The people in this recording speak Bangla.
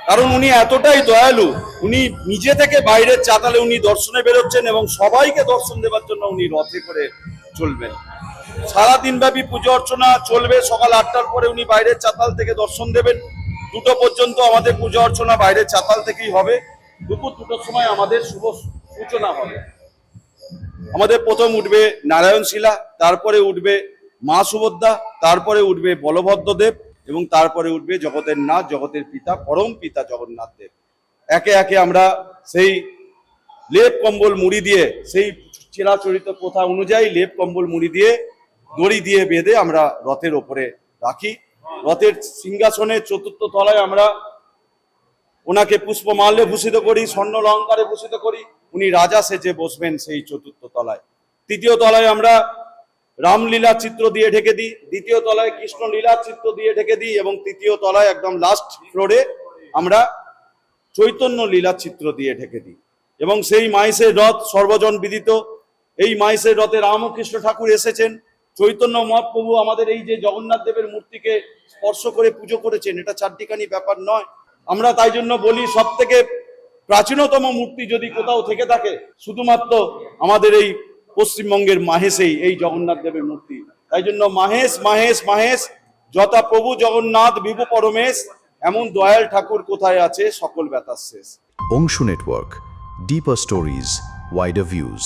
কারণ উনি এতটাই দয়ালু, উনি নিজে থেকে বাইরের চাতালে উনি দর্শনে বেরোচ্ছেন এবং সবাইকে দর্শন দেওয়ার জন্য উনি রথে করে চলবেন। সারাদিন ব্যাপী পুজো অর্চনা চলবে। সকাল 8টার পরে উনি বাইরের চাতাল থেকে দর্শন দেবেন। 2টো পর্যন্ত আমাদের পুজো অর্চনা বাইরের চাতাল থেকেই হবে। দুপুর 2টোর সময় আমাদের শুভ সূচনা হবে। আমাদের প্রথম উঠবে নারায়ণশিলা, তারপরে উঠবে মা সুভদ্রা, তারপরে উঠবে বলভদ্রদেব এবং তারপরে উঠবে জগতের নাথ, জগতের পিতা, পরম পিতা জগন্নাথ দেব। একে একে আমরা সেই লেপ কম্বল মুড়ি দিয়ে, সেই চিরাচরিত প্রথা অনুযায়ী লেপ কম্বল মুড়ি দিয়ে দড়ি দিয়ে বেঁধে আমরা রথের ওপরে রাখি। রথের সিংহাসনের 4র্থ তলায় আমরা ওনাকে পুষ্পমাল্যে ভূষিত করি, স্বর্ণ অলঙ্কারে ভূষিত করি। উনি রাজা সেজে বসবেন সেই 4র্থ তলায়। 3য় তলায় আমরা রামলীলা চিত্র দিয়ে ঢেকে দিই, 2য় তলায় কৃষ্ণ লীলার চিত্র দিয়ে ঢেকে দিই এবং 3য় তলায় একদম লাস্ট ফ্লোরে আমরা চৈতন্য লীলার চিত্র দিয়ে ঢেকে দিই। এবং সেই মাইসের রথ সর্বজন বিদিত। এই মাইসের রথে রামকৃষ্ণ ঠাকুর এসেছেন, চৈতন্য মহাপ্রভু আমাদের এই যে জগন্নাথ দেবের মূর্তিকে স্পর্শ করে পুজো করেছেন। এটা চারটিখানি ব্যাপার নয়। আমরা তাই জন্য বলি, সব থেকে প্রাচীনতম মূর্তি যদি কোথাও থেকে থাকে শুধুমাত্র আমাদের এই পশ্চিমবঙ্গের মাহেশেই এই জগন্নাথ দেবের মূর্তি। তাই জন্য মাহেশ মাহেশ মাহেশ যথা প্রভু জগন্নাথ বিভু পরমেশ, এমন দয়াল ঠাকুর কোথায় আছে সকল ব্যথার শেষ। Anshu network, deeper stories, wider views.